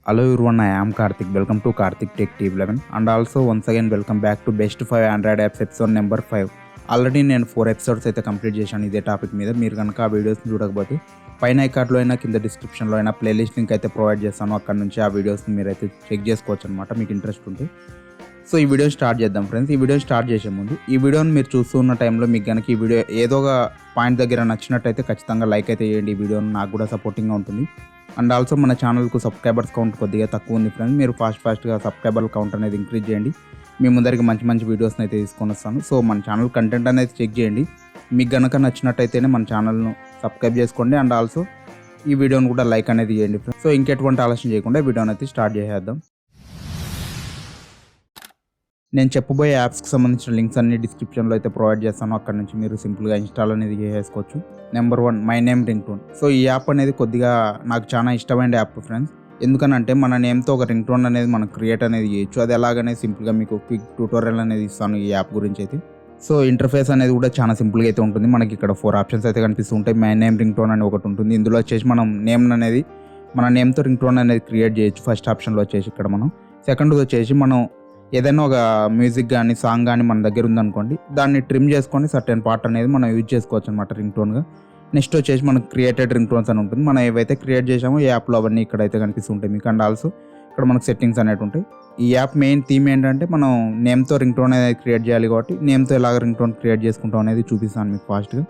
Hello everyone, I am Karthik. Welcome to Karthik Tech Tip 11 and also once again welcome back to Best 5 Android Apps episode number 5. Already నేను 4 episodes అయితే complete చేశాను ఇదే topic మీద. మీరు కనుక ఆ వీడియోస్ని చూడకపోతే పైన ఐకార్డ్లో అయినా కింద డిస్క్రిప్షన్లో అయినా ప్లేలిస్ట్ లింక్ అయితే ప్రొవైడ్ చేస్తాను. అక్కడ నుంచి ఆ వీడియోస్ని మీరైతే చెక్ చేసుకోవచ్చు అనమాట మీకు ఇంట్రెస్ట్ ఉంటే. సో ఈ వీడియో స్టార్ట్ చేద్దాం ఫ్రెండ్స్. ఈ వీడియో స్టార్ట్ చేసే ముందు ఈ వీడియోని మీరు చూస్తున్న టైంలో మీకు కనుక ఈ వీడియో ఏదో ఒక పాయింట్ దగ్గర నచ్చినట్టయితే ఖచ్చితంగా లైక్ అయితే చేయండి. ఈ వీడియోని నాకు కూడా సపోర్టింగ్గా ఉంటుంది. అండ్ ఆల్సో మన ఛానల్కు సబ్స్క్రైబర్స్ కౌంట్ కొద్దిగా తక్కువ ఉంది ఫ్రెండ్స్. మీరు ఫాస్ట్గా సబ్స్క్రైబర్ కౌంట్ అనేది ఇంక్రీజ్ చేయండి. మీ ముందరికి మంచి వీడియోస్ని అయితే తీసుకొని వస్తాను. సో మన ఛానల్ కంటెంట్ అనేది చెక్ చేయండి. మీకు కనుక నచ్చినట్టయితేనే మన ఛానల్ను సబ్స్క్రైబ్ చేసుకోండి. అండ్ ఆల్సో ఈ వీడియోని కూడా లైక్ అనేది చేయండి ఫ్రెండ్స్. సో ఇంకెటువంటి ఆలస్యం చేయకుండా వీడియోని అయితే స్టార్ట్ చేసేద్దాం. నేను చెప్పబోయే యాప్స్కి సంబంధించిన లింక్స్ అన్ని డిస్క్రిప్షన్లో అయితే ప్రొవైడ్ చేస్తాను. అక్కడ నుంచి మీరు సింపుల్గా ఇన్స్టాల్ అనేది చేసుకోవచ్చు. Number 1 my name ring tone. So ఈ యాప్ అనేది కొద్దిగా నాకు చాలా ఇష్టమైన యాప్ ఫ్రెండ్స్. ఎందుకనంటే మన నేమ్తో ఒక రింగ్ టోన్ అనేది మనం క్రియేట్ అనేది చేయొచ్చు. అది ఎలాగనే సింపుల్గా మీకు క్విక్ ట్యూటోరియల్ అనేది ఇస్తాను ఈ యాప్ గురించి అయితే. సో ఇంటర్ఫేస్ అనేది కూడా చాలా సింపుల్గా అయితే ఉంటుంది. మనకి ఇక్కడ 4 ఆప్షన్స్ అయితే కనిపిస్తూ ఉంటాయి. మై నేమ్ రింగ్ టోన్ అని ఒకటి ఉంటుంది. ఇందులో వచ్చేసి మనం నేమ్ అనేది మన నేమ్తో రింగ్ టోన్ అనేది క్రియేట్ చేయొచ్చు. ఫస్ట్ ఆప్షన్లో వచ్చేసి ఇక్కడ మనం. సెకండ్ వచ్చేసి మనం ఏదైనా ఒక మ్యూజిక్ కానీ సాంగ్ కానీ మన దగ్గర ఉందనుకోండి, దాన్ని ట్రిమ్ చేసుకొని సర్టెన్ పార్ట్ అనేది మనం యూజ్ చేసుకోవచ్చు అనమాట రింగ్ టోన్గా. నెక్స్ట్ వచ్చేసి మనకు క్రియేటెడ్ రింగ్ టోన్స్ అని ఉంటుంది. మనం ఏవైతే క్రియేట్ చేసామో ఈ యాప్లో అవన్నీ ఇక్కడైతే కనిపిస్తుంటాయి మీకు. అండ్ ఆల్సో ఇక్కడ మనకు సెట్టింగ్స్ అనేవి ఉంటాయి. ఈ యాప్ మెయిన్ థీమ్ ఏంటంటే మనం నేమ్తో రింగ్ టోన్ అనేది క్రియేట్ చేయాలి కాబట్టి నేమ్తో ఎలాగ రింగ్ టోన్ క్రియేట్ చేసుకుంటాం అనేది చూపిస్తాను మీకు ఫాస్ట్గా.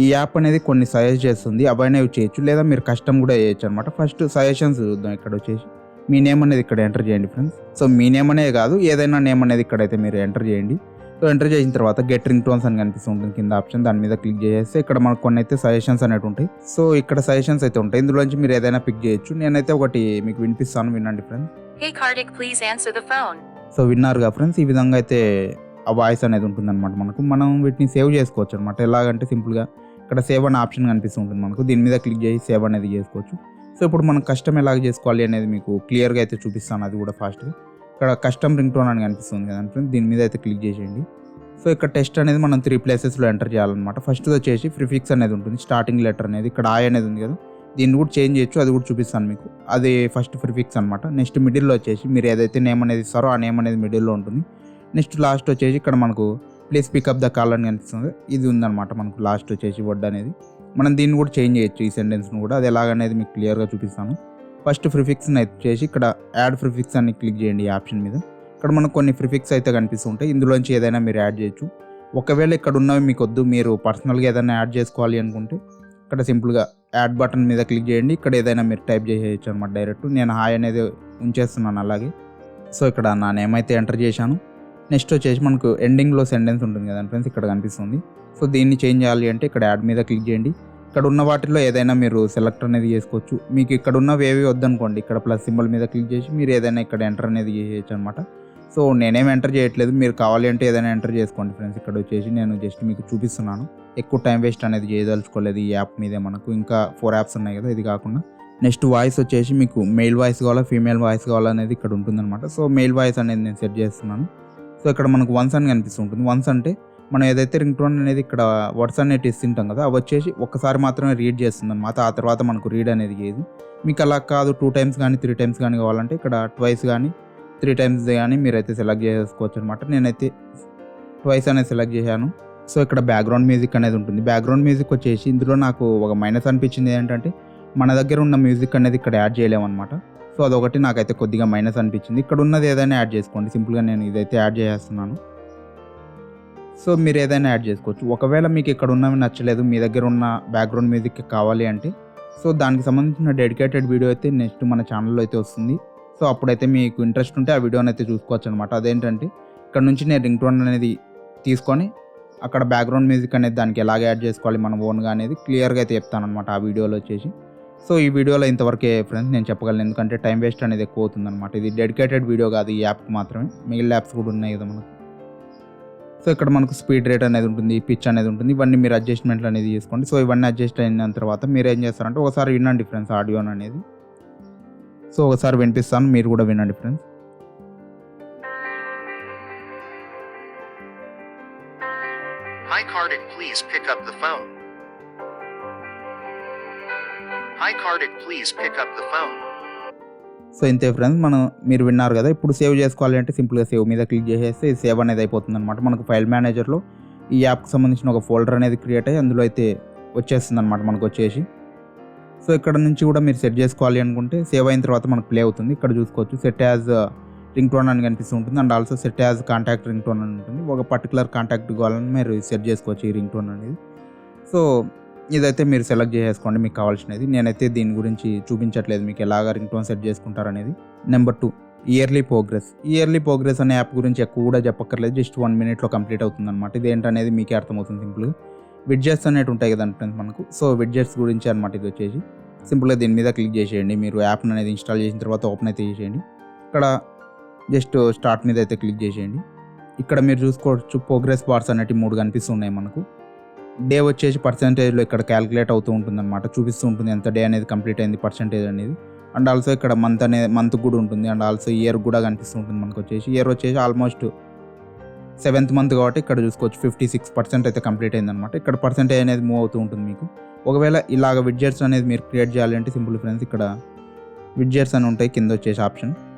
ఈ యాప్ అనేది కొన్ని సజెస్ట్ చేస్తుంది, అవైనా యూజ్ చేయొచ్చు, లేదా మీరు కస్టమ్ కూడా చేయొచ్చు అనమాట. ఫస్ట్ సజెషన్స్ చూద్దాం. ఇక్కడ వచ్చేసి మీ నేమ్ అనేది ఇక్కడ ఎంటర్ చేయండి ఫ్రెండ్స్. సో మీ నేమ్ అనేది కాదు, ఏదైనా నేమ్ అనేది ఇక్కడైతే మీరు ఎంటర్ చేయండి. సో ఎంటర్ చేసిన తర్వాత గెట్ రింగ్ టోన్స్ అని కనిపిస్తుంటుంది కింద ఆప్షన్. దాని మీద క్లిక్ చేస్తే ఇక్కడ మనకు కొన్ని అయితే సజెషన్స్ అనేవి ఉంటాయి. సో ఇక్కడ సజెషన్స్ అయితే ఉంటాయి. ఇందులో నుంచి మీరు ఏదైనా పిక్ చేయొచ్చు. నేనైతే ఒకటి మీకు వినిపిస్తాను, వినండి friends. Hey Karthik, please answer the phone. So విన్నారుగా ఫ్రెండ్స్, ఈ విధంగా అయితే ఆ వాయిస్ అనేది ఉంటుంది అనమాట మనకు. మనం వీటిని సేవ్ చేసుకోవచ్చు అనమాట. ఎలాగంటే సింపుల్గా ఇక్కడ సేవ్ అనే ఆప్షన్ కనిపిస్తుంటుంది మనకు. దీని మీద క్లిక్ చేసి సేవ్ అనేది చేసుకోవచ్చు. సో ఇప్పుడు మనం కస్టమ్ ఎలాగ చేసుకోవాలి అనేది మీకు క్లియర్గా అయితే చూపిస్తాను, అది కూడా ఫాస్ట్గా. ఇక్కడ కస్టమ్ రింగ్ టోన్ అని కనిపిస్తుంది కదా ఫ్రెండ్స్, దీని మీద అయితే క్లిక్ చేసేయండి. సో ఇక్కడ టెస్ట్ అనేది మనం 3 ప్లేసెస్లో ఎంటర్ చేయాలన్నమాట. ఫస్ట్ వచ్చేసి ప్రిఫిక్స్ అనేది ఉంటుంది, స్టార్టింగ్ లెటర్ అనేది. ఇక్కడ ఐ అనేది ఉంది కదా, దీన్ని కూడా చేంజ్ చేయొచ్చు, అది కూడా చూపిస్తాను మీకు. అది ఫస్ట్ ప్రిఫిక్స్ అనమాట. నెక్స్ట్ మిడిల్లో వచ్చేసి మీరు ఏదైతే నేమ్ అనేది ఇస్తారో ఆ నేమ్ అనేది మిడిల్లో ఉంటుంది. నెక్స్ట్ లాస్ట్ వచ్చేసి ఇక్కడ మనకు ప్లీజ్ పికప్ ద కాల్ అని కనిపిస్తుంది, ఇది ఉందన్నమాట మనకు. లాస్ట్ వచ్చేసి వర్డ్ అనేది మనం దీన్ని కూడా చేంజ్ చేయొచ్చు, ఈ సెంటెన్స్ను కూడా. అది ఎలాగనేది మీకు క్లియర్గా చూపిస్తాను. ఫస్ట్ ప్రిఫిక్స్ని వచ్చేసి ఇక్కడ యాడ్ ప్రిఫిక్స్ అని క్లిక్ చేయండి ఈ ఆప్షన్ మీద. ఇక్కడ మనకు కొన్ని ప్రిఫిక్స్ అయితే కనిపిస్తుంటాయి. ఇందులోంచి ఏదైనా మీరు యాడ్ చేయొచ్చు. ఒకవేళ ఇక్కడ ఉన్నవి మీకు వద్దు, మీరు పర్సనల్గా ఏదైనా యాడ్ చేసుకోవాలి అనుకుంటే ఇక్కడ సింపుల్గా యాడ్ బటన్ మీద క్లిక్ చేయండి. ఇక్కడ ఏదైనా మీరు టైప్ చేసేయచ్చు అనమాట డైరెక్ట్. నేను హాయ్ అనేది ఉంచేస్తున్నాను అలాగే. సో ఇక్కడ నా నేమ్ అయితే ఎంటర్ చేశాను. నెక్స్ట్ వచ్చేసి మనకు ఎండింగ్లో సెంటెన్స్ ఉంటుంది కదా ఫ్రెండ్స్, ఇక్కడ కనిపిస్తుంది. సో దీన్ని చేంజ్ చేయాలి అంటే ఇక్కడ యాడ్ మీద క్లిక్ చేయండి. ఇక్కడ ఉన్న వాటిలో ఏదైనా మీరు సెలెక్ట్ అనేది చేసుకోవచ్చు. మీకు ఇక్కడ ఉన్నవి ఏవి వద్దనుకోండి, ఇక్కడ ప్లస్ సింబల్ మీద క్లిక్ చేసి మీరు ఏదైనా ఇక్కడ ఎంటర్ అనేది చేయొచ్చు అనమాట. సో నేనేం ఎంటర్ చేయట్లేదు, మీరు కావాలి అంటే ఏదైనా ఎంటర్ చేసుకోండి ఫ్రెండ్స్. ఇక్కడ వచ్చేసి నేను జస్ట్ మీకు చూపిస్తున్నాను, ఎక్కువ టైం వేస్ట్ అనేది చేయదలుచుకోలేదు ఈ యాప్ మీదే. మనకు ఇంకా 4 యాప్స్ ఉన్నాయి కదా, ఇది కాకుండా. నెక్స్ట్ వాయిస్ వచ్చేసి మీకు మెయిల్ వాయిస్ కావాలా ఫీమేల్ వాయిస్ కావాలనేది ఇక్కడ ఉంటుందన్నమాట. సో మెయిల్ వాయిస్ అనేది నేను సెట్ చేస్తున్నాను. సో ఇక్కడ మనకు వన్స్ అని కనిపిస్తుంటుంది. వన్స్ అంటే మనం ఏదైతే రింగ్ టోన్ అనేది ఇక్కడ వర్డ్స్ అనేది ఇస్తుంటాం కదా, అవి వచ్చేసి ఒక్కసారి మాత్రమే రీడ్ చేస్తుంది అనమాట. ఆ తర్వాత మనకు రీడ్ అనేది చేయదు. మీకు అలా కాదు 2 టైమ్స్ కానీ 3 టైమ్స్ కానీ కావాలంటే ఇక్కడ ట్వైస్ కానీ 3 టైమ్స్ కానీ మీరైతే సెలెక్ట్ చేసుకోవచ్చు అనమాట. నేనైతే ట్వైస్ అనేది సెలెక్ట్ చేశాను. సో ఇక్కడ బ్యాక్గ్రౌండ్ మ్యూజిక్ అనేది ఉంటుంది. బ్యాక్గ్రౌండ్ మ్యూజిక్ వచ్చేసి ఇందులో నాకు ఒక మైనస్ అనిపించింది ఏంటంటే మన దగ్గర ఉన్న మ్యూజిక్ అనేది ఇక్కడ యాడ్ చేయలేమన్నమాట. సో అదొకటి నాకైతే కొద్దిగా మైనస్ అనిపించింది. ఇక్కడ ఉన్నది ఏదైనా యాడ్ చేసుకోండి. సింపుల్గా నేను ఇదైతే యాడ్ చేస్తున్నాను. సో మీరు ఏదైనా యాడ్ చేసుకోవచ్చు. ఒకవేళ మీకు ఇక్కడ ఉన్నవి నచ్చలేదు, మీ దగ్గర ఉన్న బ్యాక్గ్రౌండ్ మ్యూజిక్ కావాలి అంటే సో దానికి సంబంధించిన డెడికేటెడ్ వీడియో అయితే నెక్స్ట్ మన ఛానల్లో అయితే వస్తుంది. సో అప్పుడైతే మీకు ఇంట్రెస్ట్ ఉంటే ఆ వీడియోని అయితే చూసుకోవచ్చు అనమాట. అదేంటంటే ఇక్కడ నుంచి నేను రింగ్ టోన్ అనేది తీసుకొని అక్కడ బ్యాక్గ్రౌండ్ మ్యూజిక్ అనేది దానికి ఎలాగ యాడ్ చేసుకోవాలి మనం ఓన్గా అనేది క్లియర్గా అయితే చెప్తాను అనమాట ఆ వీడియోలో వచ్చేసి. సో ఈ వీడియోలో ఇంతవరకే ఫ్రెండ్స్ నేను చెప్పగలను, ఎందుకంటే టైం వేస్ట్ అనేది ఎక్కువ అవుతుంది అనమాట. ఇది డెడికేటెడ్ వీడియో కాదు ఈ యాప్కి మాత్రమే, మిగిలిన యాప్స్ కూడా ఉన్నాయి కదా మనకు. సో ఇక్కడ మనకు స్పీడ్ రేట్ అనేది ఉంటుంది, పిచ్ అనేది ఉంటుంది, ఇవన్నీ మీరు అడ్జస్ట్మెంట్లు అనేది చేసుకోండి. సో ఇవన్నీ అడ్జస్ట్ అయిన తర్వాత మీరు ఏం చేస్తారంటే ఒకసారి వినండి ఫ్రెండ్స్ ఆడియో అనేది. సో ఒకసారి వినిపిస్తాను, మీరు కూడా వినండి friends. Hi Karthik, please pick up the phone. Hi Karthik, please pick up the phone. So ఇంతే ఫ్రెండ్స్, మీరు విన్నారు కదా. ఇప్పుడు సేవ్ చేసుకోవాలి అంటే సింపుల్గా సేవ్ మీద క్లిక్ చేసేస్తే సేవ్ అనేది అయిపోతుంది అనమాట. మనకు ఫైల్ మేనేజర్లో ఈ యాప్కి సంబంధించిన ఒక ఫోల్డర్ అనేది క్రియేట్ అయ్యి అందులో అయితే వచ్చేస్తుంది అనమాట మనకు వచ్చేసి. సో ఇక్కడ నుంచి కూడా మీరు సెట్ చేసుకోవాలి అనుకుంటే సేవ్ అయిన తర్వాత మనకు ప్లే అవుతుంది. ఇక్కడ చూసుకోవచ్చు సెట్ యాజ్ రింగ్ టోన్ అని కనిపిస్తూ ఉంటుంది. And also set as contact ring tone అని ఉంటుంది. ఒక పర్టికులర్ కాంటాక్ట్ కావాలని మీరు సెట్ చేసుకోవచ్చు ఈ రింగ్ టోన్ అనేది. సో ఇదైతే మీరు సెలెక్ట్ చేసేసుకోండి మీకు కావాల్సినది. నేనైతే దీని గురించి చూపించట్లేదు మీకు ఎలాగ రింగ్ టోన్ సెట్ చేసుకుంటారనేది. నెంబర్ 2, ఇయర్లీ ప్రోగ్రెస్ అనే యాప్ గురించి ఎక్కువ కూడా చెప్పక్కర్లేదు. జస్ట్ 1 minute కంప్లీట్ అవుతుంది అనమాట. ఇదేంటనేది మీకే అర్థమవుతుంది సింపుల్గా. విడ్జెట్స్ అనేవి ఉంటాయి కదండి ఫ్రెండ్స్ మనకు. సో విడ్జెట్స్ గురించి అనమాట ఇది వచ్చేసి. సింపుల్గా దీని మీద క్లిక్ చేసేయండి. మీరు యాప్ని అనేది ఇన్స్టాల్ చేసిన తర్వాత ఓపెన్ అయితే చేసేయండి. ఇక్కడ జస్ట్ స్టార్ట్ మీద అయితే క్లిక్ చేసేయండి. ఇక్కడ మీరు చూసుకోవచ్చు ప్రోగ్రెస్ బార్స్ అనేవి 3 కనిపిస్తున్నాయి మనకు. డే వచ్చేసి పర్సెంటేజ్లో ఇక్కడ క్యాలిక్యులేట్ అవుతూ ఉంటుంది అనమాట. చూపిస్తూ ఉంటుంది ఎంత డే అనేది కంప్లీట్ అయింది పర్సెంటేజ్ అనేది. అండ్ ఆల్సో ఇక్కడ మంత్ కూడా ఉంటుంది. అండ్ ఆల్సో ఇయర్ కూడా కనిపిస్తూ ఉంటుంది మనకు వచ్చేసి. ఇయర్ వచ్చేసి ఆల్మోస్ట్ 7th month కాబట్టి ఇక్కడ చూసుకోవచ్చు 56% అయితే కంప్లీట్ అయిందనమాట. ఇక్కడ పర్సెంటేజ్ అనేది మూవ్ అవుతూ ఉంటుంది మీకు. ఒకవేళ ఇలాగ విడ్జెట్స్ అనేది మీరు క్రియేట్ చేయాలి అంటే సింపుల్ ఫ్రెండ్స్, ఇక్కడ విడ్జెట్స్ అని ఉంటాయి కింద వచ్చేసి ఆప్షన్.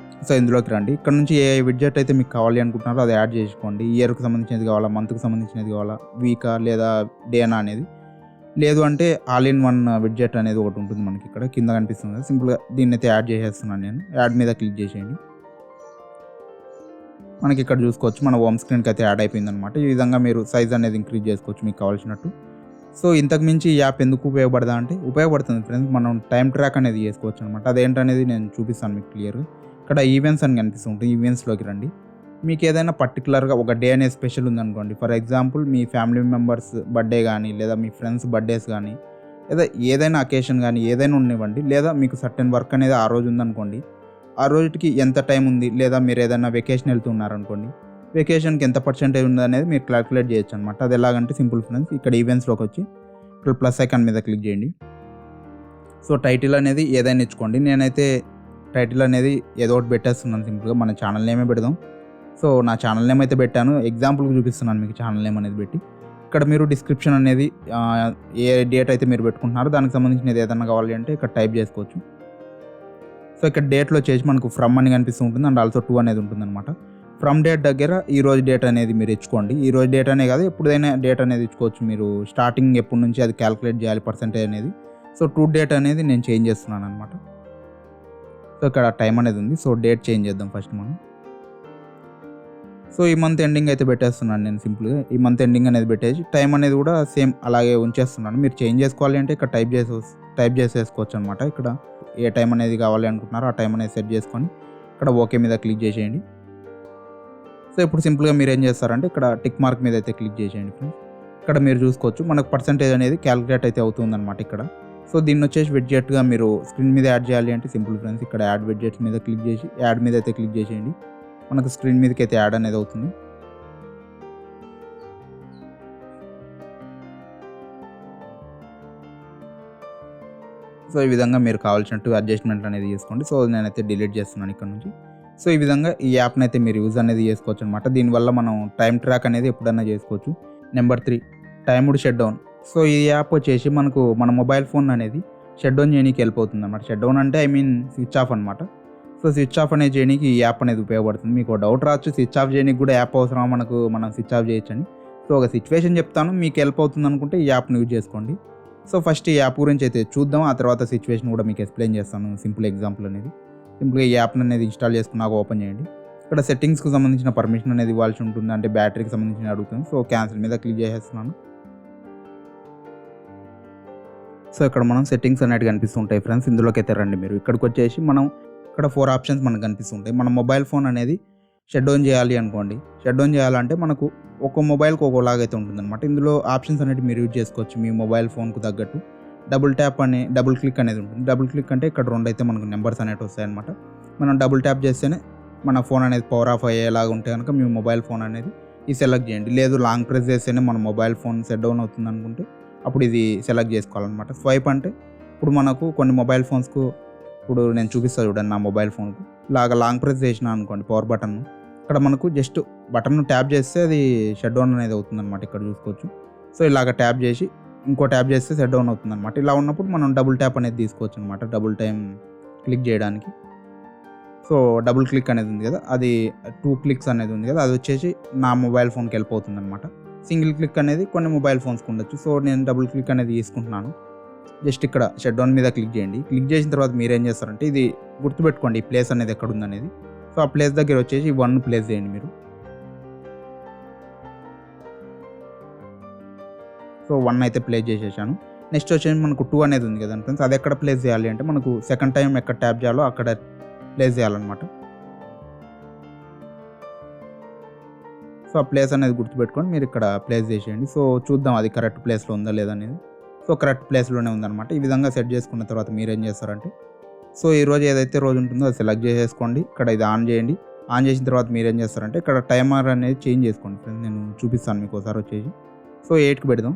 సో ఇందులోకి రండి. ఇక్కడ నుంచి ఏ విడ్జెట్ అయితే మీకు కావాలి అనుకుంటున్నారో అది యాడ్ చేసుకోండి. ఇయర్కి సంబంధించినది కావాలా, మంత్కి సంబంధించినది కావాలా, వీకా లేదా డేనా అనేది. లేదు అంటే ఆల్ ఇన్ వన్ విడ్జెట్ అనేది ఒకటి ఉంటుంది మనకి ఇక్కడ కింద కనిపిస్తుంది. సింపుల్గా దీన్ని అయితే యాడ్ చేసేస్తున్నాను నేను. యాడ్ మీద క్లిక్ చేసేయండి. మనకి ఇక్కడ చూసుకోవచ్చు మన హోమ్ స్క్రీన్కి అయితే యాడ్ అయిపోయింది అనమాట. ఈ విధంగా మీరు సైజ్ అనేది ఇంక్రీజ్ చేసుకోవచ్చు మీకు కావాల్సినట్టు. సో ఇంతకు మించి ఈ యాప్ ఎందుకు ఉపయోగపడదా అంటే ఉపయోగపడుతుంది ఫ్రెండ్స్. మనం టైం ట్రాక్ అనేది చేసుకోవచ్చు అనమాట. అదేంటనేది నేను చూపిస్తాను మీకు క్లియర్గా. ఇక్కడ ఈవెంట్స్ అని కనిపిస్తుంటుంది. ఈవెంట్స్లోకి రండి. మీకు ఏదైనా పర్టికులర్గా ఒక డే అనేది స్పెషల్ ఉందనుకోండి. For example me family members birthday కానీ లేదా మీ ఫ్రెండ్స్ బర్త్డేస్ కానీ లేదా ఏదైనా అకేషన్ కానీ ఏదైనా ఉండనివ్వండి. లేదా మీకు సర్టెన్ వర్క్ అనేది ఆ రోజు ఉందనుకోండి. ఆ రోజుకి ఎంత టైం ఉంది, లేదా మీరు ఏదైనా వెకేషన్ వెళ్తున్నారనుకోండి, వెకేషన్కి ఎంత పర్సెంటేజ్ ఉంది అనేది మీరు క్యాలిక్యులేట్ చేయొచ్చు అనమాట. అది ఎలాగంటే సింపుల్ ఫ్రెండ్స్, ఇక్కడ ఈవెంట్స్లోకి వచ్చి ఇక్కడ ప్లస్ ఐకాన్ మీద క్లిక్ చేయండి. సో టైటిల్ అనేది ఏదైనా ఇచ్చుకోండి. నేనైతే టైటిల్ అనేది ఏదో ఒకటి పెట్టేస్తున్నాను సింపుల్గా. మన ఛానల్ నేమే పెడదాం. సో నా ఛానల్ నేమ్ అయితే పెట్టాను. ఎగ్జాంపుల్కి చూపిస్తున్నాను మీకు ఛానల్ నేమ్ అనేది పెట్టి. ఇక్కడ మీరు డిస్క్రిప్షన్ అనేది ఏ డేట్ అయితే మీరు పెట్టుకుంటున్నారో దానికి సంబంధించినది ఏదైనా కావాలి అంటే ఇక్కడ టైప్ చేసుకోవచ్చు. సో ఇక్కడ డేట్లో వచ్చేసి మనకు ఫ్రమ్ అని కనిపిస్తూ ఉంటుంది. అండ్ ఆల్సో 2 అనేది ఉంటుంది అనమాట. ఫ్రమ్ డేట్ దగ్గర ఈ రోజు డేట్ అనేది మీరు ఇచ్చుకోండి. ఈ రోజు డేట్ అనే కాదు, ఎప్పుడైనా డేట్ అనేది ఇచ్చుకోవచ్చు. మీరు స్టార్టింగ్ ఎప్పటి నుంచి అది క్యాలిక్యులేట్ చేయాలి పర్సెంటేజ్ అనేది. సో టు డేట్ అనేది నేను చేంజ్ చేస్తున్నాను అనమాట. సో ఇక్కడ టైం అనేది ఉంది. సో డేట్ చేంజ్ చేద్దాం ఫస్ట్ మనం. సో ఈ మంత్ ఎండింగ్ అయితే పెట్టేస్తున్నాను నేను సింపుల్గా. ఈ మంత్ ఎండింగ్ అనేది పెట్టేసి టైం అనేది కూడా సేమ్ అలాగే ఉంచేస్తున్నాను. మీరు చేంజ్ చేసుకోవాలి అంటే ఇక్కడ టైప్ చేసేసుకోవచ్చు అనమాట. ఇక్కడ ఏ టైం అనేది కావాలి అనుకుంటున్నారో ఆ టైం అనేది సెట్ చేసుకొని ఇక్కడ ఓకే మీద క్లిక్ చేసేయండి. సో ఇప్పుడు సింపుల్గా మీరు ఏం చేస్తారంటే ఇక్కడ టిక్ మార్క్ మీద అయితే క్లిక్ చేసేయండి ఫ్రెండ్స్. ఇక్కడ మీరు చూసుకోవచ్చు మనకు పర్సెంటేజ్ అనేది క్యాలిక్యులేట్ అయితే అవుతుంది అనమాట ఇక్కడ. సో దీన్ని వచ్చేసి విడ్జెట్గా మీరు స్క్రీన్ మీద యాడ్ చేయాలి అంటే సింపుల్ ఫ్రెండ్స్, ఇక్కడ యాడ్ విడ్జెట్స్ మీద క్లిక్ చేసి యాడ్ మీద అయితే క్లిక్ చేసేయండి. మనకు స్క్రీన్ మీదకి అయితే యాడ్ అనేది అవుతుంది. సో ఈ విధంగా మీరు కావాల్సినట్టు అడ్జస్ట్మెంట్ అనేది చేసుకోండి. సో నేనైతే డిలీట్ చేస్తున్నాను ఇక్కడ నుంచి. సో ఈ విధంగా ఈ యాప్ని అయితే మీరు యూజ్ అనేది చేసుకోవచ్చు అనమాట. దీనివల్ల మనం టైం ట్రాక్ అనేది ఎప్పుడైనా చేసుకోవచ్చు. Number 3, timed shut down. So ఈ యాప్ వచ్చేసి మనకు మన మొబైల్ ఫోన్ అనేది షట్ డౌన్ చేయడానికి వెళ్ళిపోతుంది అనమాట. షట్ డౌన్ అంటే స్విచ్ ఆఫ్ అనమాట. సో స్విచ్ ఆఫ్ అనేది చేయడానికి ఈ యాప్ అనేది ఉపయోగపడుతుంది. మీకు డౌట్ రావచ్చు స్విచ్ ఆఫ్ చేయడానికి కూడా యాప్ అవసరమా మనం స్విచ్ ఆఫ్ చేయొచ్చని. సో ఒక సిచ్యువేషన్ చెప్తాను, మీకు హెల్ప్ అవుతుంది అనుకుంటే ఈ యాప్ని యూజ్ చేసుకోండి. సో ఫస్ట్ ఈ యాప్ గురించి అయితే చూద్దాం. ఆ తర్వాత సిచ్యువేషన్ కూడా మీకు ఎక్స్ప్లెయిన్ చేస్తాను. సింపుల్ ఎగ్జాంపుల్ అనేది. సింపుల్గా ఈ యాప్ని అనేది ఇన్స్టాల్ చేసుకున్నాక ఓపెన్ చేయండి. ఇక్కడ సెట్టింగ్స్కి సంబంధించిన పర్మిషన్ అనేది ఇవ్వాల్సి ఉంటుంది. అంటే బ్యాటరీకి సంబంధించిన అడుగుతుంది. సో క్యాన్సిల్ మీద క్లిక్ చేసేస్తున్నాను. సో ఇక్కడ మనం సెట్టింగ్స్ అనేవి కనిపిస్తుంటాయి ఫ్రెండ్స్. ఇందులోకి అయితే రండి మీరు. ఇక్కడికి వచ్చేసి ఇక్కడ 4 ఆప్షన్స్ మనకు కనిపిస్తుంటాయి. మన మొబైల్ ఫోన్ అనేది షట్ డౌన్ చేయాలి అనుకోండి. షట్ డౌన్ చేయాలంటే మనకు ఒక మొబైల్కి ఒకలాగైతే ఉంటుందన్నమాట. ఇందులో ఆప్షన్స్ అనేవి మీరు యూజ్ చేసుకోవచ్చు మీ మొబైల్ ఫోన్కు తగ్గట్టు. డబుల్ క్లిక్ అనేది ఉంటుంది. డబుల్ క్లిక్ అంటే ఇక్కడ 2 అయితే మనకు నెంబర్స్ అనేవి వస్తాయన్నమాట. మనం డబుల్ ట్యాప్ చేస్తేనే మన ఫోన్ అనేది పవర్ ఆఫ్ అయ్యేలాగా ఉంటే కనుక మీ మొబైల్ ఫోన్ అనేది ఇది సెలెక్ట్ చేయండి. లేదు లాంగ్ ప్రెస్ చేస్తేనే మన మొబైల్ ఫోన్ షట్ డౌన్ అవుతుంది అనుకుంటే అప్పుడు ఇది సెలెక్ట్ చేసుకోవాలన్నమాట. స్వైప్ అంటే ఇప్పుడు మనకు కొన్ని మొబైల్ ఫోన్స్కు ఇప్పుడు నేను చూపిస్తాను చూడండి. నా మొబైల్ ఫోన్కు ఇలాగ లాంగ్ ప్రెస్ చేసిన అనుకోండి పవర్ బటన్, ఇక్కడ మనకు జస్ట్ బటన్ ట్యాప్ చేస్తే అది షట్ డౌన్ అనేది అవుతుందన్నమాట. ఇక్కడ చూసుకోవచ్చు. సో ఇలాగ ట్యాప్ చేసి ఇంకో ట్యాప్ చేస్తే షట్ డౌన్ అవుతుందన్నమాట. ఇలా ఉన్నప్పుడు మనం డబుల్ ట్యాప్ అనేది తీసుకోవచ్చు అనమాట. డబుల్ టైం క్లిక్ చేయడానికి సో డబుల్ క్లిక్ అనేది ఉంది కదా, అది 2 క్లిక్స్ అనేది ఉంది కదా, అది వచ్చేసి నా మొబైల్ ఫోన్కి వెళ్ళిపోతుంది అనమాట. సింగిల్ క్లిక్ అనేది కొన్ని మొబైల్ ఫోన్స్కి ఉండొచ్చు. సో నేను డబుల్ క్లిక్ అనేది తీసుకుంటున్నాను. జస్ట్ ఇక్కడ షట్ డౌన్ మీద క్లిక్ చేయండి. క్లిక్ చేసిన తర్వాత మీరు ఏం చేస్తారంటే ఇది గుర్తుపెట్టుకోండి, ఈ ప్లేస్ అనేది ఎక్కడ ఉందనేది. సో ఆ ప్లేస్ దగ్గర వచ్చేసి 1 ప్లేస్ చేయండి మీరు. సో 1 అయితే ప్లేస్ చేసేసాను. నెక్స్ట్ వచ్చేసి మనకు 2 అనేది ఉంది కదా ఫ్రెండ్స్, అది ఎక్కడ ప్లేస్ చేయాలి అంటే మనకు సెకండ్ టైం ఎక్కడ ట్యాప్ చేయాలో అక్కడ ప్లేస్ చేయాలన్నమాట. సో ఆ ప్లేస్ అనేది గుర్తుపెట్టుకొని మీరు ఇక్కడ ప్లేస్ చేసేయండి. సో చూద్దాం అది కరెక్ట్ ప్లేస్లో ఉందా లేదా అనేది. సో కరెక్ట్ ప్లేస్లోనే ఉందన్నమాట. ఈ విధంగా సెట్ చేసుకున్న తర్వాత మీరు ఏం చేస్తారంటే, సో ఈరోజు ఏదైతే రోజు ఉంటుందో అది సెలెక్ట్ చేసేసుకోండి. ఇక్కడ ఇది ఆన్ చేయండి. ఆన్ చేసిన తర్వాత మీరు ఏం చేస్తారంటే ఇక్కడ టైమర్ అనేది చేంజ్ చేసుకోండి ఫ్రెండ్స్. నేను చూపిస్తాను మీకు ఒకసారి వచ్చేసి. సో 8కి పెడదాం.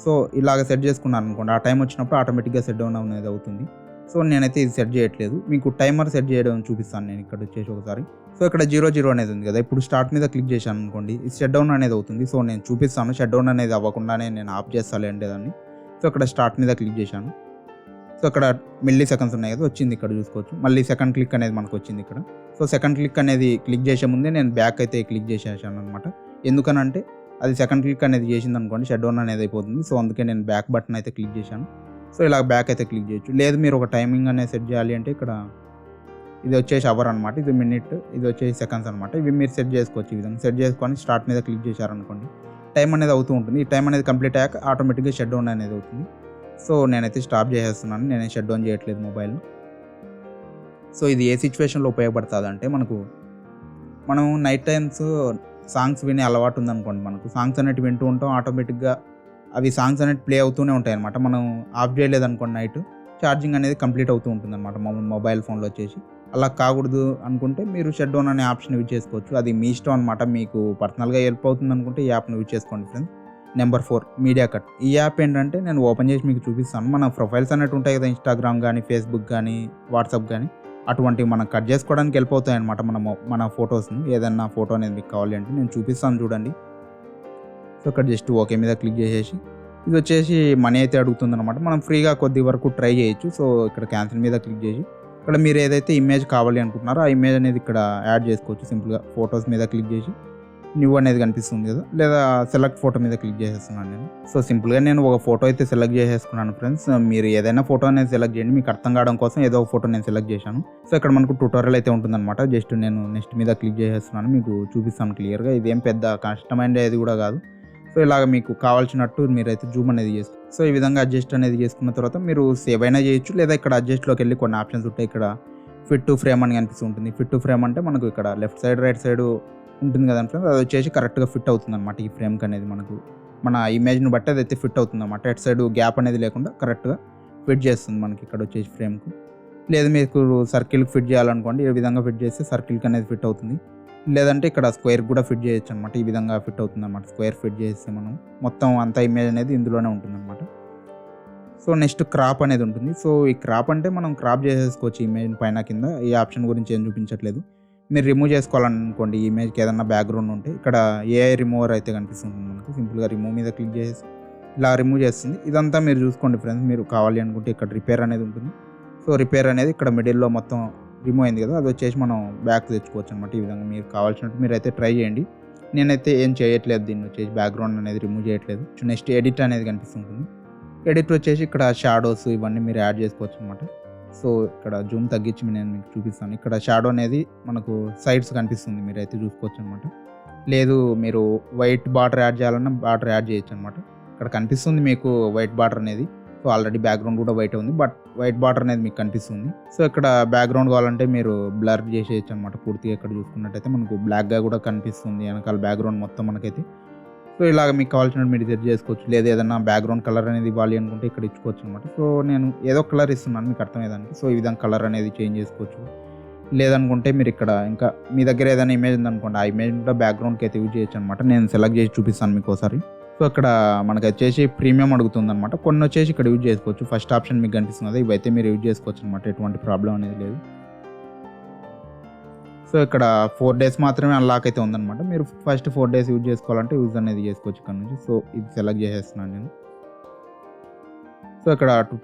సో ఇలాగ సెట్ చేసుకున్నాను అనుకోండి, ఆ టైం వచ్చినప్పుడు ఆటోమేటిక్గా సెట్ డౌన్ అనేది అవుతుంది. సో నేనైతే ఇది సెట్ చేయట్లేదు, మీకు టైమర్ సెట్ చేయడం చూపిస్తాను నేను ఇక్కడ వచ్చేసి ఒకసారి. సో ఇక్కడ 00 అనేది ఉంది కదా, ఇప్పుడు స్టార్ట్ మీద క్లిక్ చేశాను అనుకోండి, ఇది షట్ డౌన్ అనేది అవుతుంది. సో నేను చూపిస్తాను, షట్ డౌన్ అనేది అవ్వకుండానే నేను ఆఫ్ చేస్తాను అంటే దాన్ని. సో ఇక్కడ స్టార్ట్ మీద క్లిక్ చేశాను. సో అక్కడ మిల్లీ సెకండ్స్ ఉన్నాయి కదా, వచ్చింది ఇక్కడ చూసుకోవచ్చు. మళ్ళీ సెకండ్ క్లిక్ అనేది మనకు వచ్చింది ఇక్కడ. సో సెకండ్ క్లిక్ అనేది క్లిక్ చేసే ముందే నేను బ్యాక్ అయితే క్లిక్ చేసేసాను అనమాట. ఎందుకనంటే అది సెకండ్ క్లిక్ అనేది చేసింది అనుకోండి, షట్ డౌన్ అనేది అయిపోతుంది. సో అందుకే నేను బ్యాక్ బటన్ అయితే క్లిక్ చేశాను. సో ఇలా బ్యాక్ అయితే క్లిక్ చేయొచ్చు. లేదు మీరు ఒక టైమింగ్ అనేది సెట్ చేయాలి అంటే ఇక్కడ ఇది వచ్చేసి అవర్ అనమాట, ఇది మినిట్, ఇది వచ్చేసి సెకండ్స్ అనమాట. ఇవి మీరు సెట్ చేసుకోవచ్చు. ఈ విధంగా సెట్ చేసుకొని స్టార్ట్ మీద క్లిక్ చేశారనుకోండి, టైం అనేది అవుతూ ఉంటుంది. ఈ టైం అనేది కంప్లీట్ అయ్యాక ఆటోమేటిక్గా షట్ డౌన్ అనేది అవుతుంది. సో నేనైతే స్టాప్ చేసేస్తున్నాను, నేనే షట్ డౌన్ చేయట్లేదు మొబైల్. సో ఇది ఏ సిచ్యువేషన్లో ఉపయోగపడుతుంది అంటే మనం నైట్ టైమ్స్ సాంగ్స్ వినే అలవాటు ఉందనుకోండి, మనకు సాంగ్స్ అనేవి వింటూ ఉంటాం, ఆటోమేటిక్గా అవి సాంగ్స్ అనేవి ప్లే అవుతూనే ఉంటాయి అనమాట. మనం ఆఫ్ చేయలేదు అనుకోండి, నైట్ ఛార్జింగ్ అనేది కంప్లీట్ అవుతూ ఉంటుంది అనమాట మొబైల్ ఫోన్లో వచ్చేసి. అలా కాకూడదు అనుకుంటే మీరు షట్ డౌన్ అనే ఆప్షన్ యూజ్ చేసుకోవచ్చు. అది మీ ఇష్టం అనమాట, మీకు పర్సనల్గా హెల్ప్ అవుతుంది అనుకుంటే ఈ యాప్ని యూజ్ చేసుకోండి ఫ్రెండ్స్. Number 4 media cut. ఈ యాప్ ఏంటంటే నేను ఓపెన్ చేసి మీకు చూపిస్తాను. మన ప్రొఫైల్స్ అనేవి ఉంటాయి కదా, ఇన్స్టాగ్రామ్ కానీ, ఫేస్బుక్ కానీ, వాట్సాప్ కానీ, అటువంటివి మనం కట్ చేసుకోవడానికి వెళ్ళిపోతాయి అనమాట. మన ఫొటోస్ని, ఏదన్నా ఫోటో అనేది మీకు కావాలి అంటే నేను చూపిస్తాను చూడండి. సో ఇక్కడ జస్ట్ ఓకే మీద క్లిక్ చేసేసి, ఇది వచ్చేసి మనీ అయితే అడుగుతుంది అనమాట. మనం ఫ్రీగా కొద్ది వరకు ట్రై చేయొచ్చు. సో ఇక్కడ క్యాన్సిల్ మీద క్లిక్ చేసి ఇక్కడ మీరు ఏదైతే ఇమేజ్ కావాలి అనుకుంటున్నారో ఆ ఇమేజ్ అనేది ఇక్కడ యాడ్ చేసుకోవచ్చు. సింపుల్గా ఫొటోస్ మీద క్లిక్ చేసి న్యూ అనేది కనిపిస్తుంది కదా, లేదా సెలెక్ట్ ఫోటో మీద క్లిక్ చేసేస్తున్నాను నేను. సో సింపుల్గా నేను ఒక ఫోటో అయితే సెలెక్ట్ చేసేసుకున్నాను ఫ్రెండ్స్. మీరు ఏదైనా ఫోటో అనేది సెలెక్ట్ చేయండి, మీకు అర్థం కావడం కోసం ఏదో ఒక ఫోటో నేను సెలెక్ట్ చేశాను. సో ఇక్కడ మనకు ట్యూటోరియల్ అయితే ఉంటుందన్నమాట. జస్ట్ నేను నెక్స్ట్ మీద క్లిక్ చేసేస్తున్నాను, మీకు చూపిస్తాను క్లియర్గా. ఇదేం పెద్ద కష్టమైనది కూడా కాదు. సో ఇలాగ మీకు కావాల్సినట్టు మీరైతే జూమ్ అనేది చేసుకో. సో ఈ విధంగా అడ్జస్ట్ అనేది చేసుకున్న తర్వాత మీరు సేవ్ అయినా చేయొచ్చు, లేదా ఇక్కడ అడ్జస్ట్లోకి వెళ్ళి కొన్ని ఆప్షన్స్ ఉంటాయి. ఇక్కడ ఫిట్ టు ఫ్రేమ్ అని కనిపిస్తుంటుంది. ఫిట్ టు ఫ్రేమ్ అంటే మనకు ఇక్కడ లెఫ్ట్ సైడ్ రైట్ సైడ్ ఉంటుంది కదా ఫ్రెండ్స్, అది వచ్చేసి కరెక్ట్గా ఫిట్ అవుతుంది అనమాట. ఈ ఫ్రేమ్కి అనేది మనకు మన ఇమేజ్ని బట్టి అది అయితే ఫిట్ అవుతుంది అనమాట. ఎట్ సైడ్ గ్యాప్ అనేది లేకుండా కరెక్ట్గా ఫిట్ చేస్తుంది మనకి ఇక్కడ వచ్చేసి ఫ్రేమ్కు. లేదు మీకు సర్కిల్కి ఫిట్ చేయాలనుకోండి, ఈ విధంగా ఫిట్ చేస్తే సర్కిల్కి అనేది ఫిట్ అవుతుంది. లేదంటే ఇక్కడ స్క్వేర్ కూడా ఫిట్ చేయొచ్చు అనమాట. ఈ విధంగా ఫిట్ అవుతుంది అనమాట. స్క్వేర్ ఫిట్ చేస్తే మనం మొత్తం అంతా ఇమేజ్ అనేది ఇందులోనే ఉంటుంది అనమాట. సో నెక్స్ట్ క్రాప్ అనేది ఉంటుంది. సో ఈ క్రాప్ అంటే మనం క్రాప్ చేసేసుకోవచ్చు ఇమేజ్ పైన కింద. ఈ ఆప్షన్ గురించి ఏం చూపించట్లేదు. మీరు రిమూవ్ చేసుకోవాలనుకోండి ఈ ఇమేజ్కి ఏదన్నా బ్యాక్గ్రౌండ్ ఉంటే, ఇక్కడ ఏఐ రిమూవర్ అయితే కనిపిస్తుంది మనకు. సింపుల్గా రిమూవ్ మీద క్లిక్ చేసి ఇలా రిమూవ్ చేస్తుంది. ఇదంతా మీరు చూసుకోండి ఫ్రెండ్స్. మీరు కావాలి అనుకుంటే ఇక్కడ రిపేర్ అనేది ఉంటుంది. సో రిపేర్ అనేది ఇక్కడ మిడిల్లో మొత్తం రిమూవ్ అయింది కదా, అది వచ్చేసి మనం బ్యాక్ తెచ్చుకోవచ్చు అనమాట. ఈ విధంగా మీరు కావాల్సినట్టు మీరైతే ట్రై చేయండి. నేనైతే ఏం చేయట్లేదు, దీన్ని వచ్చేసి బ్యాక్గ్రౌండ్ అనేది రిమూవ్ చేయట్లేదు. నెక్స్ట్ ఎడిట్ అనేది కనిపిస్తుంటుంది. ఎడిట్ వచ్చేసి ఇక్కడ షాడోస్ ఇవన్నీ మీరు యాడ్ చేసుకోవచ్చు అనమాట. సో ఇక్కడ జూమ్ తగ్గించి నేను మీకు చూపిస్తాను. ఇక్కడ షాడో అనేది మనకు సైడ్స్ కనిపిస్తుంది, మీరైతే చూసుకోవచ్చు అనమాట. లేదు మీరు వైట్ బార్డర్ యాడ్ చేయాలన్నా బార్డర్ యాడ్ చేయొచ్చు అనమాట. ఇక్కడ కనిపిస్తుంది మీకు వైట్ బార్డర్ అనేది. సో ఆల్రెడీ బ్యాక్గ్రౌండ్ కూడా వైట్ ఉంది, బట్ వైట్ బార్డర్ అనేది మీకు కనిపిస్తుంది. సో ఇక్కడ బ్యాక్గ్రౌండ్ కావాలంటే మీరు బ్లర్ చేసేయచ్చు అనమాట. పూర్తిగా ఇక్కడ చూసుకున్నట్టయితే మనకు బ్లాక్గా కూడా కనిపిస్తుంది వెనకాల బ్యాక్గ్రౌండ్ మొత్తం మనకైతే. సో ఇలాగ మీకు కావాల్సినట్టు మీరు సెట్ చేసుకోవచ్చు. లేదా ఏదైనా బ్యాక్గ్రౌండ్ కలర్ అనేది ఇవ్వాలి అనుకుంటే ఇక్కడ ఇచ్చుకోవచ్చు అనమాట. సో నేను ఏదో కలర్ ఇస్తున్నాను మీకు అర్థమయ్యేదానికి. సో ఈ విధంగా కలర్ అనేది చేంజ్ చేసుకోవచ్చు. లేదనుకుంటే మీరు ఇక్కడ ఇంకా మీ దగ్గర ఏదైనా ఇమేజ్ ఉందనుకోండి, ఆ ఇమేజ్ కూడా బ్యాక్గ్రౌండ్కి అయితే యూజ్ చేయొచ్చు అనమాట. నేను సెలెక్ట్ చేసి చూపిస్తాను మీకు ఒకసారి. సో ఇక్కడ మనకు వచ్చేసి ప్రీమియం అడుగుతుంది అనమాట. కొన్ని వచ్చేసి ఇక్కడ యూజ్ చేసుకోవచ్చు. ఫస్ట్ ఆప్షన్ మీకు కనిపిస్తుంది కదా, ఇవైతే మీరు యూజ్ చేసుకోవచ్చు అనమాట. ఎటువంటి ప్రాబ్లం అనేది లేదు. సో ఇక్కడ 4 days మాత్రమే అన్లాక్ అయితే ఉందన్నమాట. మీరు ఫస్ట్ 4 days యూజ్ చేసుకోవాలంటే యూజ్ అనేది చేసుకోవచ్చు ఇక్కడ నుంచి. సో ఇది సెలెక్ట్ చేసేస్తున్నాను నేను. సో ఇక్కడ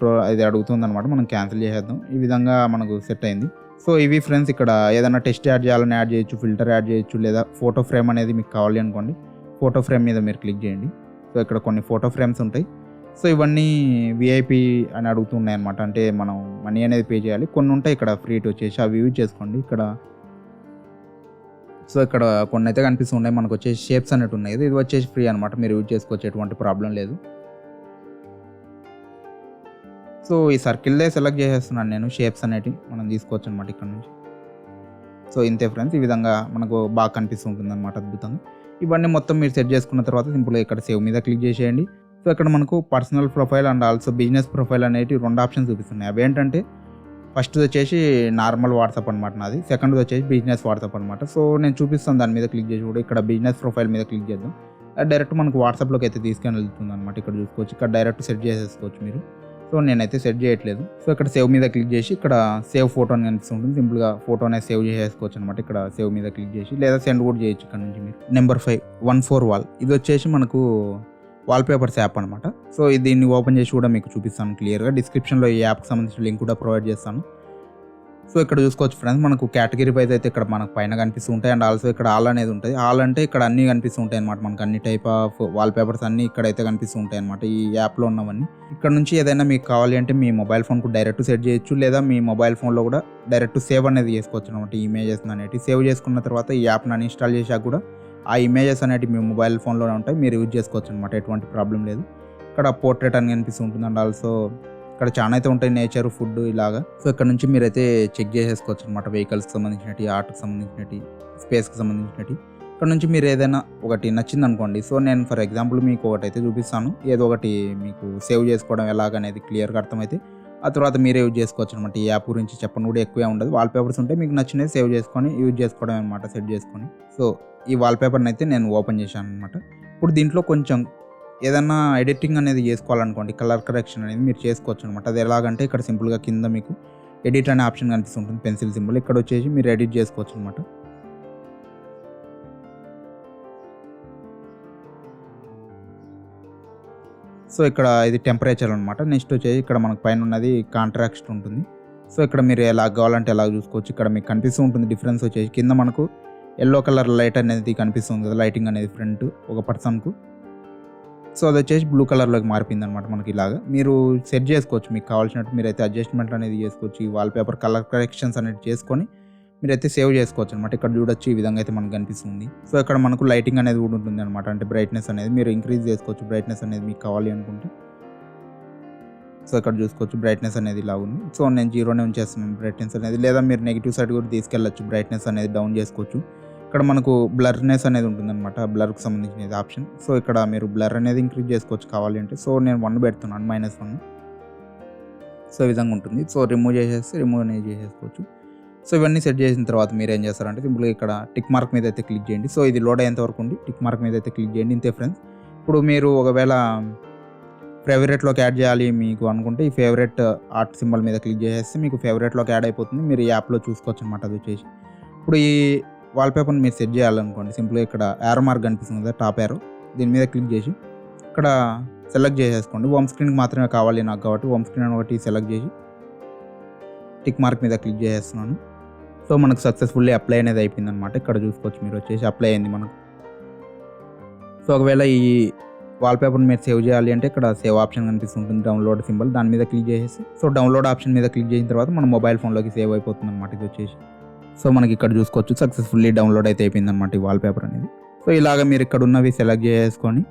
ఇది అడుగుతుంది అనమాట, మనం క్యాన్సిల్ చేసేద్దాం. ఈ విధంగా మనకు సెట్ అయింది. సో ఇవి ఫ్రెండ్స్ ఇక్కడ ఏదైనా టెక్స్ట్ యాడ్ చేయాలని యాడ్ చేయొచ్చు, ఫిల్టర్ యాడ్ చేయొచ్చు, లేదా ఫోటో ఫ్రేమ్ అనేది మీకు కావాలి అనుకోండి, ఫోటో ఫ్రేమ్ మీద మీరు క్లిక్ చేయండి. సో ఇక్కడ కొన్ని ఫోటో ఫ్రేమ్స్ ఉంటాయి. సో ఇవన్నీ విఐపి అని అడుగుతున్నాయి అనమాట. అంటే మనం మనీ అనేది పే చేయాలి. కొన్ని ఉంటాయి ఇక్కడ ఫ్రీట్ వచ్చేసి, అవి యూజ్ చేసుకోండి. ఇక్కడ సో ఇక్కడ కొన్ని అయితే కనిపిస్తున్నాయి మనకు వచ్చేసి షేప్స్ అనేవి ఉన్నాయి. ఇది వచ్చేసి ఫ్రీ అనమాట, మీరు యూజ్ చేసుకోవచ్చు, ఎటువంటి ప్రాబ్లం లేదు. సో ఈ సర్కిల్దే సెలెక్ట్ చేసేస్తున్నాను నేను, షేప్స్ అనేటివి మనం తీసుకోవచ్చు అనమాట ఇక్కడ నుంచి. సో ఇంతే ఫ్రెండ్స్, ఈ విధంగా మనకు బాగా కనిపిస్తుంటుంది అనమాట అద్భుతంగా. ఇవన్నీ మొత్తం మీరు సెట్ చేసుకున్న తర్వాత సింపుల్గా ఇక్కడ సేవ్ మీద క్లిక్ చేసేయండి. సో ఇక్కడ మనకు personal profile and also business profile అనేవి 2 ఆప్షన్స్ చూపిస్తున్నాయి. అవి ఏంటంటే ఫస్ట్ వచ్చేసి నార్మల్ వాట్సాప్ అనమాట నాది, సెకండ్ వచ్చేసి బిజినెస్ వాట్సాప్ అనమాట. సో నేను చూపిస్తాను దాని మీద క్లిక్ చేసి కూడా. ఇక్కడ బిజినెస్ ప్రొఫైల్ మీద క్లిక్ చేద్దాం. అది డైరెక్ట్ మనకు వాట్సాప్లోకి అయితే తీసుకొని వెళ్తుంది అనమాట. ఇక్కడ చూసుకోవచ్చు, ఇక్కడ డైరెక్ట్ సెట్ చేసేసుకోవచ్చు మీరు. సో నేనైతే సెట్ చేయట్లేదు. సో ఇక్కడ సేవ్ మీద క్లిక్ చేసి ఇక్కడ సేవ్ ఫోటో అని కనిపిస్తుంటుంది, సింపుల్గా ఫోటో అనేది సేవ్ చేసేసుకోవచ్చు అనమాట. ఇక్కడ సేవ్ మీద క్లిక్ చేసి, లేదా సెండ్ కూడా చేయొచ్చు ఇక్కడ నుంచి మీరు. నెంబర్ 5 14 వాల్, ఇది వచ్చేసి మనకు వాల్పేపర్స్ యాప్ అనమాట. సో దీన్ని ఓపెన్ చేసి కూడా మీకు చూపిస్తాను క్లియర్గా. డిస్క్రిప్షన్లో ఈ యాప్కి సంబంధించిన లింక్ కూడా ప్రొవైడ్ చేస్తాను. సో ఇక్కడ చూసుకోవచ్చు ఫ్రెండ్స్, మనకు కేటగిరీ వైజ్ అయితే ఇక్కడ మనకు పైన కనిపిస్తూ ఉంటాయి. అండ్ ఆల్సో ఇక్కడ ఆల్ అనేది ఉంటుంది. ఆల్ అంటే ఇక్కడ అన్నీ కనిపిస్తూ ఉంటాయి అనమాట. మనకు అన్ని టైప్ ఆఫ్ వాల్పేపర్స్ అన్నీ ఇక్కడైతే కనిపిస్తూ ఉంటాయి అనమాట, ఈ యాప్లో ఉన్నవన్నీ. ఇక్కడ నుంచి ఏదైనా మీకు కావాలి అంటే మీ మొబైల్ ఫోన్కు డైరెక్ట్ సెట్ చేయొచ్చు, లేదా మీ మొబైల్ ఫోన్లో కూడా డైరెక్ట్ సేవ్ అనేది చేసుకోవచ్చు అనమాట. ఈ ఇమేజెస్ అనేవి సేవ్ చేసుకున్న తర్వాత ఈ యాప్ని అన్ఇన్స్టాల్ చేశాక కూడా ఆ ఇమేజెస్ అనేవి మీ మొబైల్ ఫోన్లోనే ఉంటాయి, మీరు యూజ్ చేసుకోవచ్చు అనమాట, ఎటువంటి ప్రాబ్లం లేదు. ఇక్కడ పోర్ట్రేట్ అని కనిపిస్తూ ఉంటుంది. అండ్ ఆల్సో ఇక్కడ చాలా అయితే ఉంటాయి, నేచర్, ఫుడ్ ఇలాగా. సో ఇక్కడ నుంచి మీరైతే చెక్ చేసేసుకోవచ్చు అనమాట, వెహికల్స్కి సంబంధించినవి, ఆర్ట్కి సంబంధించినవి, స్పేస్కి సంబంధించినవి. ఇక్కడ నుంచి మీరు ఏదైనా ఒకటి నచ్చింది అనుకోండి. సో నేను ఫర్ ఎగ్జాంపుల్ మీకు ఒకటి అయితే చూపిస్తాను, ఏదో ఒకటి మీకు సేవ్ చేసుకోవడం ఎలాగనేది క్లియర్గా అర్థమైతే ఆ తర్వాత మీరే యూజ్ చేసుకోవచ్చు అనమాట. ఈ యాప్ గురించి చెప్పను కూడా ఎక్కువే ఉండదు. వాల్పేపర్స్ ఉంటే మీకు నచ్చినవి సేవ్ చేసుకొని యూజ్ చేసుకోవడం అనమాట, సెట్ చేసుకొని. సో ఈ వాల్పేపర్ని అయితే నేను ఓపెన్ చేశాను అనమాట. ఇప్పుడు దీంట్లో కొంచెం ఏదన్నా ఎడిటింగ్ అనేది చేసుకోవాలనుకోండి, కలర్ కరెక్షన్ అనేది మీరు చేసుకోవచ్చు అనమాట. అది ఎలాగంటే ఇక్కడ సింపుల్గా కింద మీకు ఎడిట్ అనే ఆప్షన్ కనిపిస్తుంటుంది, పెన్సిల్ సింబల్. ఇక్కడ వచ్చేసి మీరు ఎడిట్ చేసుకోవచ్చు అనమాట. సో ఇక్కడ ఇది టెంపరేచర్ అనమాట. నెక్స్ట్ వచ్చేసి ఇక్కడ మనకు పైన ఉన్నది కాంట్రాక్ట్ ఉంటుంది. సో ఇక్కడ మీరు ఎలా కావాలంటే ఎలా చూసుకోవచ్చు. ఇక్కడ మీకు కనిపిస్తూ ఉంటుంది డిఫరెన్స్ వచ్చేసి కింద మనకు ఎల్లో కలర్ లైట్ అనేది కనిపిస్తుంది కదా, లైటింగ్ అనేది ఫ్రంట్ ఒక పర్సన్కు. సో అది వచ్చేసి బ్లూ కలర్లోకి మారిపోయింది అనమాట మనకి. ఇలాగా మీరు సెట్ చేసుకోవచ్చు, మీకు కావాల్సినట్టు మీరైతే అడ్జస్ట్మెంట్ అనేది చేసుకోవచ్చు. ఈ వాల్పేపర్ కలర్ కరెక్షన్స్ అనేది చేసుకొని మీరైతే సేవ్ చేసుకోవచ్చు అనమాట. ఇక్కడ చూడొచ్చు ఈ విధంగా అయితే మనకు కనిపిస్తుంది. సో ఇక్కడ మనకు లైటింగ్ అనేది కూడా ఉంటుంది అనమాట, అంటే బ్రైట్నెస్ అనేది మీరు ఇంక్రీజ్ చేసుకోవచ్చు, బ్రైట్నెస్ అనేది మీకు కావాలి అనుకుంటే. సో ఇక్కడ చూసుకోవచ్చు బ్రైట్నెస్ అనేది ఇలా ఉంది. సో నేను 0నే ఉంచేస్తున్నాను బ్రైట్నెస్ అనేది, లేదా మీరు నెగిటివ్ సైడ్ కూడా తీసుకెళ్ళచ్చు, బ్రైట్నెస్ అనేది డౌన్ చేసుకోవచ్చు. ఇక్కడ మనకు బ్లర్నెస్ అనేది ఉంటుందన్నమాట, బ్లర్కి సంబంధించిన ఆప్షన్. సో ఇక్కడ మీరు బ్లర్ అనేది ఇంక్రీజ్ చేసుకోవచ్చు కావాలి అంటే. సో నేను 1 పెడుతున్నాను, -1. సో ఈ విధంగా ఉంటుంది. సో రిమూవ్ చేసేస్తే రిమూవ్ అనేది చేసేసుకోవచ్చు. సో ఇవన్నీ సెట్ చేసిన తర్వాత మీరు ఏం చేస్తారంటే సింపుల్గా ఇక్కడ టిక్ మార్క్ మీద అయితే క్లిక్ చేయండి. సో ఇది లోడ్ అయ్యేంత వరకు ఉండి టిక్ మార్క్ మీద అయితే క్లిక్ చేయండి. ఇంతే ఫ్రెండ్స్. ఇప్పుడు మీరు ఒకవేళ ఫేవరెట్లోకి యాడ్ చేయాలి మీకు అనుకుంటే ఈ ఫేవరెట్ ఆర్ట్ సింబల్ మీద క్లిక్ చేసేస్తే మీకు ఫేవరెట్లోకి యాడ్ అయిపోతుంది, మీరు ఈ యాప్లో చూసుకోవచ్చు అనమాట. అది వచ్చేసి ఇప్పుడు ఈ వాల్పేపర్ని మీరు సెట్ చేయాలనుకోండి, సింపుల్గా ఇక్కడ యారో మార్క్ కనిపిస్తుంది కదా, టాప్ యారో, దీని మీద క్లిక్ చేసి ఇక్కడ సెలెక్ట్ చేసేసుకోండి. హోమ్ స్క్రీన్కి మాత్రమే కావాలి నాకు కాబట్టి హోమ్ స్క్రీన్ ఒకటి సెలెక్ట్ చేసి టిక్ మార్క్ మీద క్లిక్ చేసేస్తున్నాను. సో మనకు సక్సెస్ఫుల్లీ అప్లై అనేది అయిపోయింది అనమాట. ఇక్కడ చూసుకోవచ్చు మీరు వచ్చేసి అప్లై అయింది మనకు. సో ఒకవేళ ఈ వాల్పేపర్ని మీరు సేవ్ చేయాలి అంటే ఇక్కడ సేవ్ ఆప్షన్ కనిపిస్తుంటుంది, డౌన్లోడ్ సింబల్, దాని మీద క్లిక్ చేసేసి సో డౌన్లోడ్ ఆప్షన్ మీద క్లిక్ చేసిన తర్వాత మన మొబైల్ ఫోన్లోకి సేవ్ అయిపోతుంది అనమాట ఇది వచ్చేసి. సో మనకి ఇక్కడ చూసుకోవచ్చు సక్సెస్ఫుల్లీ డౌన్లోడ్ అయితే అయిపోయింది అనమాట ఈ వాల్పేపర్ అనేది. సో ఇలాగ మీరు ఇక్కడ ఉన్నవి సెలెక్ట్ చేసుకొని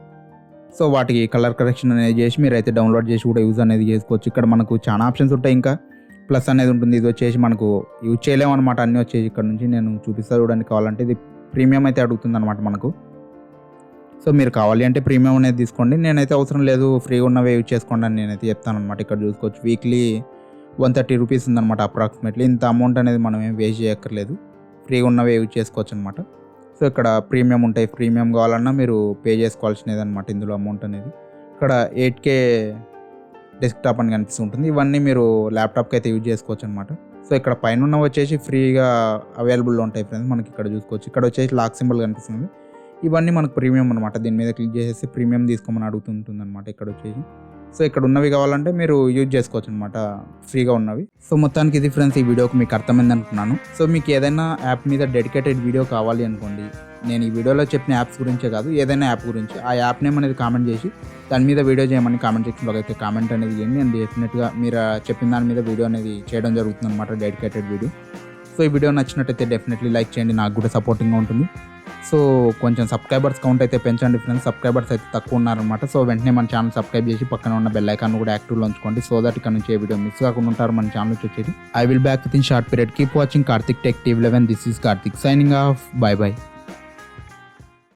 సో వాటికి కలర్ కరెక్షన్ అనేది చేసి మీరైతే డౌన్లోడ్ చేసి కూడా యూజ్ అనేది చేసుకోవచ్చు. ఇక్కడ మనకు చాలా ఆప్షన్స్ ఉంటాయి, ఇంకా ప్లస్ అనేది ఉంటుంది. ఇది వచ్చేసి మనకు యూజ్ చేయలేము అనమాట, అన్నీ వచ్చేసి ఇక్కడ నుంచి నేను చూపిస్తా చూడండి. కావాలంటే ఇది ప్రీమియం అయితే అడుగుతుంది అనమాట మనకు. సో మీరు కావాలి అంటే ప్రీమియం అనేది తీసుకోండి, నేనైతే అవసరం లేదు, ఫ్రీగా ఉన్నవే యూజ్ చేసుకోండి అని నేనైతే చెప్తాను అనమాట. ఇక్కడ చూసుకోవచ్చు వీక్లీ 130 రూపీస్ ఉందన్నమాట అప్రాక్సిమేట్లీ. ఇంత అమౌంట్ అనేది మనం ఏం వేస్ట్ చేయక్కర్లేదు, ఫ్రీగా ఉన్నవే యూజ్ చేసుకోవచ్చు అనమాట. సో ఇక్కడ ప్రీమియం ఉంటాయి, ప్రీమియం కావాలన్నా మీరు పే చేసుకోవాల్సినది అనమాట ఇందులో అమౌంట్ అనేది. ఇక్కడ 8K డెస్క్టాప్ అని కనిపిస్తుంటుంది. ఇవన్నీ మీరు ల్యాప్టాప్కి అయితే యూజ్ చేసుకోవచ్చు అనమాట. సో ఇక్కడ పైన ఉన్న వచ్చేసి ఫ్రీగా అవైలబుల్లో ఉంటాయి ఫ్రెండ్స్, మనకి ఇక్కడ చూసుకోవచ్చు. ఇక్కడ వచ్చేసి లాక్ సింబల్ కనిపిస్తుంది, ఇవన్నీ మనకు ప్రీమియం అనమాట. దీని మీద క్లిక్ చేసేసి ప్రీమియం తీసుకోమని అడుగుతుంటుంది అనమాట. ఇక్కడ వచ్చేసి సో ఇక్కడ ఉన్నవి కావాలంటే మీరు యూజ్ చేసుకోవచ్చు అనమాట, ఫ్రీగా ఉన్నవి. సో మొత్తానికి ఇది ఫ్రెండ్స్, ఈ వీడియోకి మీకు అర్థమైంది అనుకున్నాను. సో మీకు ఏదైనా యాప్ మీద డెడికేటెడ్ వీడియో కావాలి అనుకోండి, నేను ఈ వీడియోలో చెప్పిన యాప్స్ గురించే కాదు, ఏదైనా యాప్ గురించి ఆ యాప్ నేమ్ అనేది కామెంట్ చేసి దాని మీద వీడియో చేయమని కామెంట్ సెక్షన్లో అయితే కామెంట్ అనేది చేయండి. నేను డెఫినెట్గా మీరు చెప్పిన దాని మీద వీడియో అనేది చేయడం జరుగుతుంది అనమాట, డెడికేటెడ్ వీడియో. సో ఈ వీడియో నచ్చినట్టయితే డెఫినెట్లీ లైక్ చేయండి, నాకు కూడా సపోర్టింగ్గా ఉంటుంది. సో కొంచెం సబ్స్క్రైబర్స్ కౌంట్ అయితే పెంచండి ఫ్రెండ్స్, సబ్స్క్రైబర్స్ అయితే తక్కువ ఉన్నారనమాట. సో వెంటనే మన ఛానల్ సబ్స్క్రైబ్ చేసి పక్కన ఉన్న బెల్ ఐకాన్ కూడా యాక్టివ్లో ఉంచుకోండి, సో దట్ ఇక్కడ నుంచి ఏ వీడియో మిస్ కాకుండా ఉంటారు మన ఛానల్ వచ్చేది. I will back with in short period. Keep watching Karthik tech TV 11. This is Karthik signing off. By by.